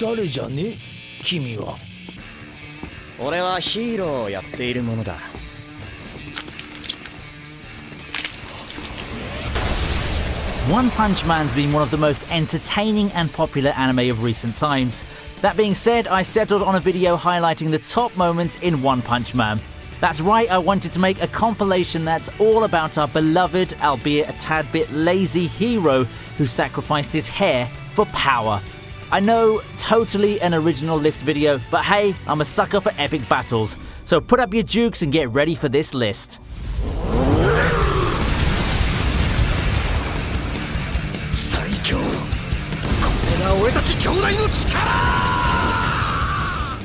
誰じゃね君は。俺はヒーローをやっているものだ。One Punch Man's been one of the most entertaining and popular anime of recent times. That being said, I settled on a video highlighting the top moments in One Punch Man. That's right, I wanted to make a compilation that's all about our beloved, albeit a tad bit lazy hero who sacrificed his hair for power. I know, totally an original list video, but hey, I'm a sucker for epic battles. So put up your jukes and get ready for this list.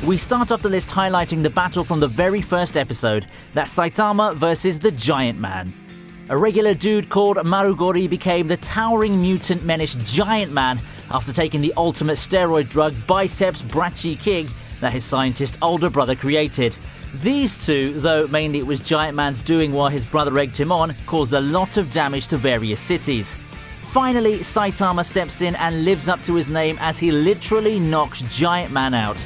We start off the list highlighting the battle from the very first episode, that's Saitama versus the Giant Man. A regular dude called Marugori became the towering mutant menace Giant Man after taking the ultimate steroid drug Biceps Brachii that his scientist older brother created. These two, though mainly it was Giant Man's doing while his brother egged him on, caused a lot of damage to various cities. Finally, Saitama steps in and lives up to his name as he literally knocks Giant Man out.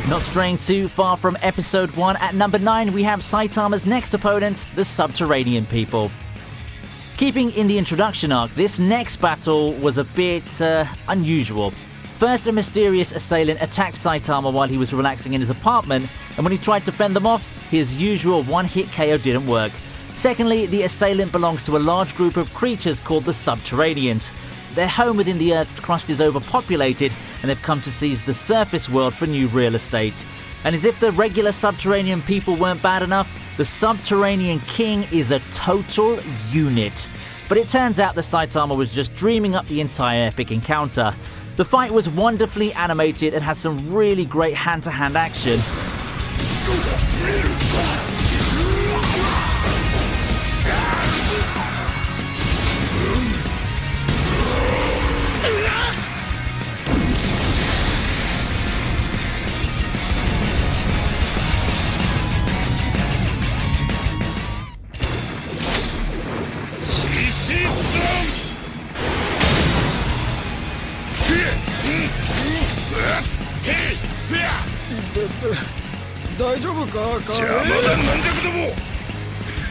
Not straying too far from episode 1, at number 9 we have Saitama's next opponents, the Subterranean People. Keeping in the introduction arc, this next battle was a bit unusual. First, a mysterious assailant attacked Saitama while he was relaxing in his apartment, and when he tried to fend them off, his usual one-hit KO didn't work. Secondly, the assailant belongs to a large group of creatures called the Subterraneans. Their home within the Earth's crust is overpopulated, and they've come to seize the surface world for new real estate. And as if the regular Subterranean people weren't bad enough, the Subterranean King is a total unit. But it turns out that Saitama was just dreaming up the entire epic encounter. The fight was wonderfully animated and has some really great hand-to-hand action.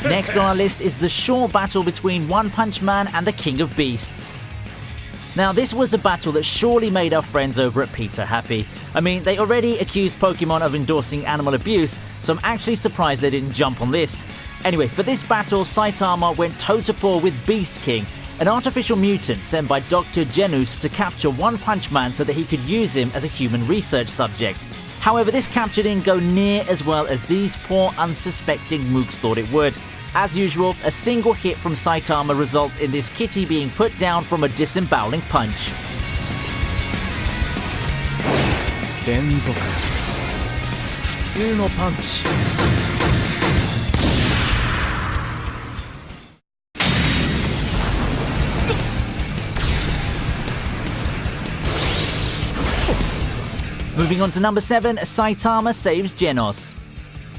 Next on our list is the short battle between One Punch Man and the King of Beasts. Now, this was a battle that surely made our friends over at Peter happy. I mean, they already accused Pokemon of endorsing animal abuse, so I'm actually surprised they didn't jump on this. Anyway, for this battle, Saitama went toe-to-paw with Beast King, an artificial mutant sent by Dr. Genus to capture One Punch Man so that he could use him as a human research subject. However, this capture didn't go near as well as these poor unsuspecting mooks thought it would. As usual, a single hit from Saitama results in this kitty being put down from a disemboweling punch. Moving on to number 7, Saitama saves Genos.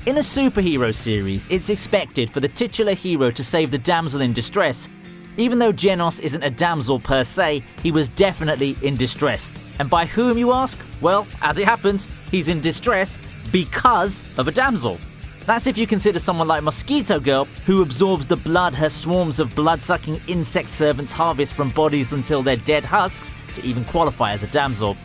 In a superhero series, it's expected for the titular hero to save the damsel in distress. Even though Genos isn't a damsel per se, he was definitely in distress. And by whom, you ask? Well, as it happens, he's in distress because of a damsel. That's if you consider someone like Mosquito Girl, who absorbs the blood her swarms of blood-sucking insect servants harvest from bodies until they're dead husks, to even qualify as a damsel.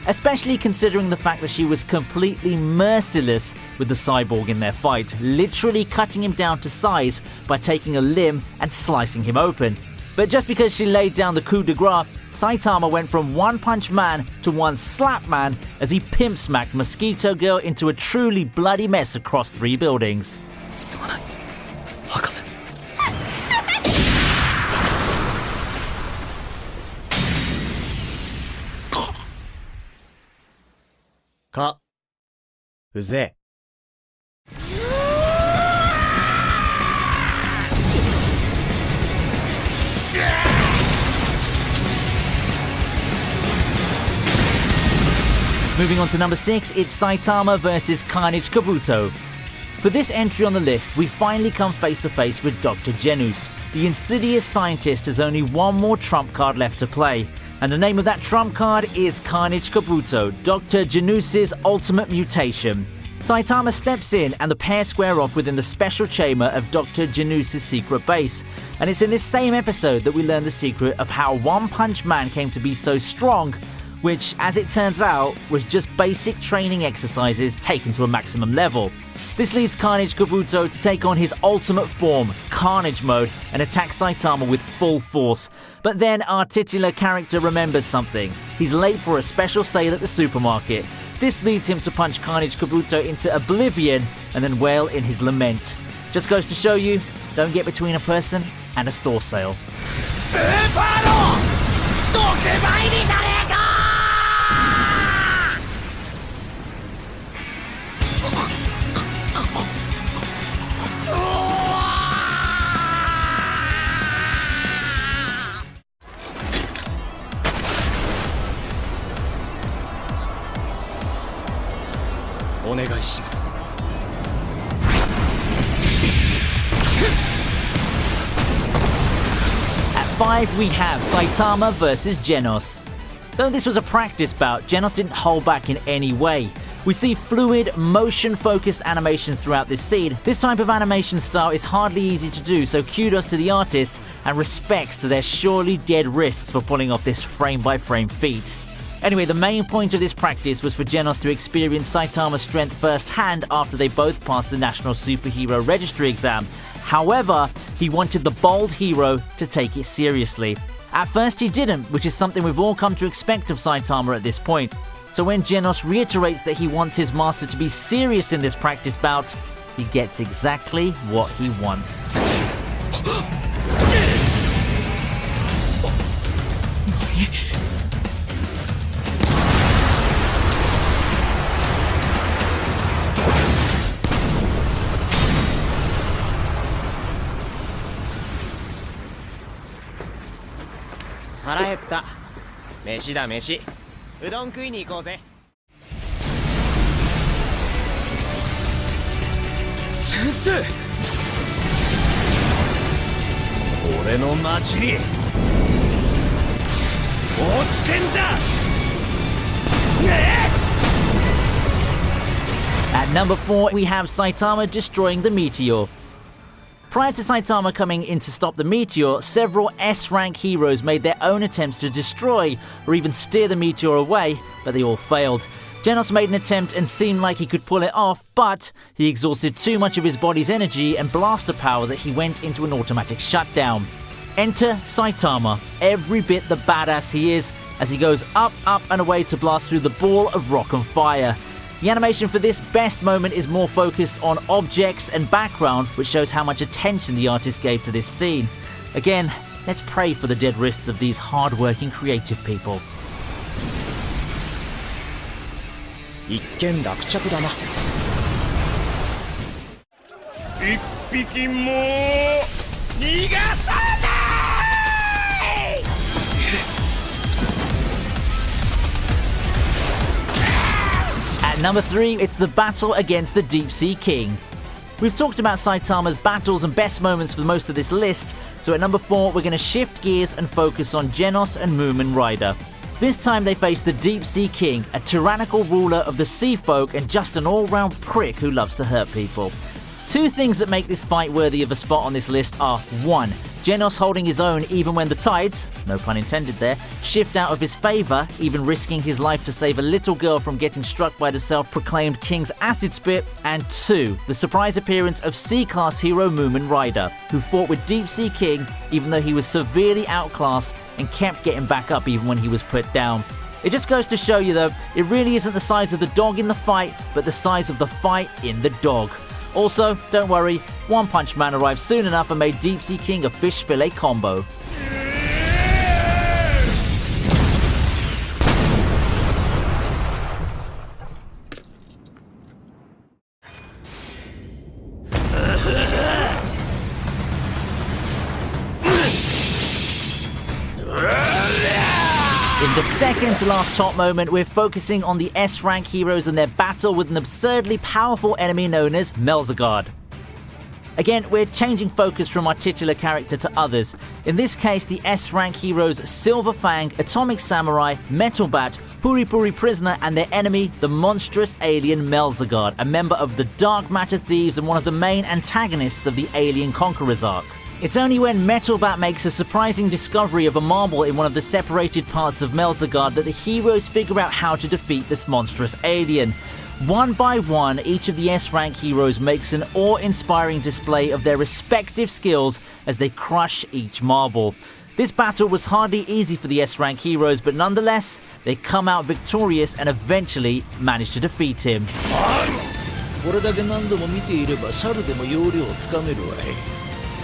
Especially considering the fact that she was completely merciless with the cyborg in their fight, literally cutting him down to size by taking a limb and slicing him open. But just because she laid down the coup de grace, Saitama went from One Punch Man to One Slap Man as he pimp smacked Mosquito Girl into a truly bloody mess across 3 buildings. うぜ Moving on to number 6, it's Saitama versus Carnage Kabuto. For this entry on the list, we finally come face to face with Dr. Genus. The insidious scientist has only one more trump card left to play, and the name of that trump card is Carnage Kabuto, Dr. Genus's ultimate mutation. Saitama steps in and the pair square off within the special chamber of Dr. Genus's secret base, and it's in this same episode that we learn the secret of how One Punch Man came to be so strong, which, as it turns out, was just basic training exercises taken to a maximum level. This leads Carnage Kabuto to take on his ultimate form, Carnage Mode, and attack Saitama with full force. But then our titular character remembers something. He's late for a special sale at the supermarket. This leads him to punch Carnage Kabuto into oblivion and then wail in his lament. Just goes to show you, don't get between a person and a store sale. スーパーの特売日じゃねえか お願いします At 5 we have Saitama versus Genos. Though this was a practice bout, Genos didn't hold back in any way. We see fluid, motion-focused animations throughout this scene. This type of animation style is hardly easy to do, so kudos to the artists and respects to their surely dead wrists for pulling off this frame-by-frame feat. Anyway, the main point of this practice was for Genos to experience Saitama's strength firsthand after they both passed the National Superhero Registry exam. However, he wanted the bold hero to take it seriously. At first he didn't, which is something we've all come to expect of Saitama at this point. So when Genos reiterates that he wants his master to be serious in this practice bout, he gets exactly what he wants.「腹減った飯だ飯うどん食いに行こうぜ」先生俺の町に落ちてんじゃねえ At number 4, we have Saitama destroying the meteor. Prior to Saitama coming in to stop the meteor, several S-rank heroes made their own attempts to destroy or even steer the meteor away, but they all failed. Genos made an attempt and seemed like he could pull it off, but he exhausted too much of his body's energy and blaster power that he went into an automatic shutdown. Enter Saitama, every bit the badass he is, as he goes up, up and away to blast through the ball of rock and fire. The animation for this best moment is more focused on objects and background, which shows how much attention the artist gave to this scene. Again, let's pray for the dead wrists of these hard-working creative people. 一件落着だな一匹も逃がさない At number 3, it's the battle against the Deep Sea King. We've talked about Saitama's battles and best moments for most of this list, so at number 4 we're going to shift gears and focus on Genos and Moomin Rider. This time they face the Deep Sea King, a tyrannical ruler of the sea folk and just an all-round prick who loves to hurt people. Two things that make this fight worthy of a spot on this list are 1. Genos holding his own even when the tides, no pun intended there, shift out of his favour, even risking his life to save a little girl from getting struck by the self-proclaimed King's acid spit, and 2. The surprise appearance of C-class hero Moomin Rider, who fought with Deep Sea King even though he was severely outclassed and kept getting back up even when he was put down. It just goes to show you though, it really isn't the size of the dog in the fight, but the size of the fight in the dog. Also, don't worry, One Punch Man arrived soon enough and made Deep Sea King a fish fillet combo. In the second to last top moment, we're focusing on the S-rank heroes and their battle with an absurdly powerful enemy known as Melzagard. Again, we're changing focus from our titular character to others. In this case, the S-rank heroes Silver Fang, Atomic Samurai, Metal Bat, Puri Puri Prisoner, and their enemy, the monstrous alien Melzagard, a member of the Dark Matter Thieves and one of the main antagonists of the Alien Conquerors arc. It's only when Metal Bat makes a surprising discovery of a marble in one of the separated parts of Melzagard that the heroes figure out how to defeat this monstrous alien. One by one, each of the S-rank heroes makes an awe-inspiring display of their respective skills as they crush each marble. This battle was hardly easy for the S-rank heroes, but nonetheless, they come out victorious and eventually manage to defeat him. これだけ何度も見ていれば猿でも要領をつかめるわい。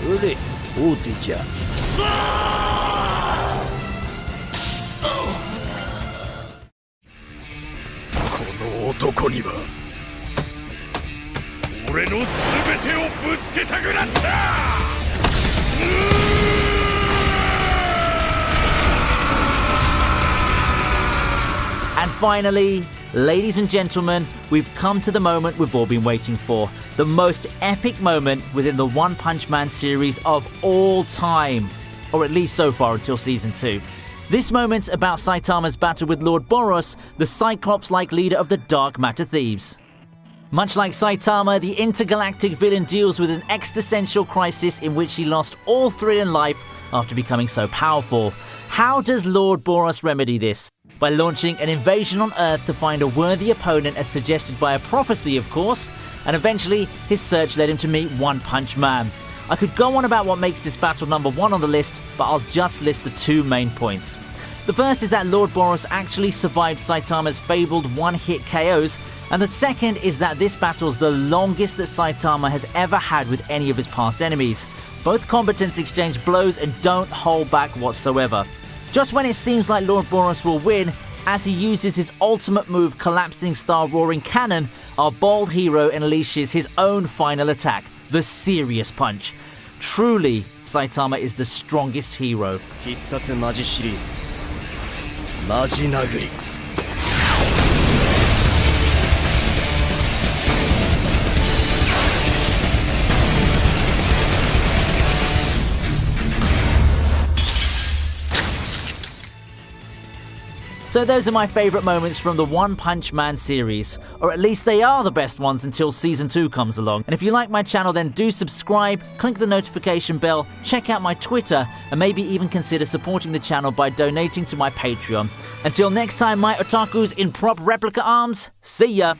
それで大手じゃ。この男には俺の全てをぶつけたくなった。And finally, ladies and gentlemen, we've come to the moment we've all been waiting for. The most epic moment within the One Punch Man series of all time. Or at least so far until Season 2. This moment's about Saitama's battle with Lord Boros, the Cyclops-like leader of the Dark Matter Thieves. Much like Saitama, the intergalactic villain deals with an existential crisis in which he lost all thrill in life after becoming so powerful. How does Lord Boros remedy this? By launching an invasion on Earth to find a worthy opponent as suggested by a prophecy, of course, and eventually his search led him to meet One Punch Man. I could go on about what makes this battle number one on the list, but I'll just list the two main points. The first is that Lord Boros actually survived Saitama's fabled one-hit KOs, and the second is that this battle's the longest that Saitama has ever had with any of his past enemies. Both combatants exchange blows and don't hold back whatsoever. Just when it seems like Lord Boros will win, as he uses his ultimate move Collapsing Star Roaring Cannon, our bold hero unleashes his own final attack, the Serious Punch. Truly, Saitama is the strongest hero. 必殺マジシリーズマジ殴り So those are my favourite moments from the One Punch Man series, or at least they are the best ones until Season 2 comes along. And if you like my channel, then do subscribe, click the notification bell, check out my Twitter, and maybe even consider supporting the channel by donating to my Patreon. Until next time, my otakus in prop replica arms, see ya!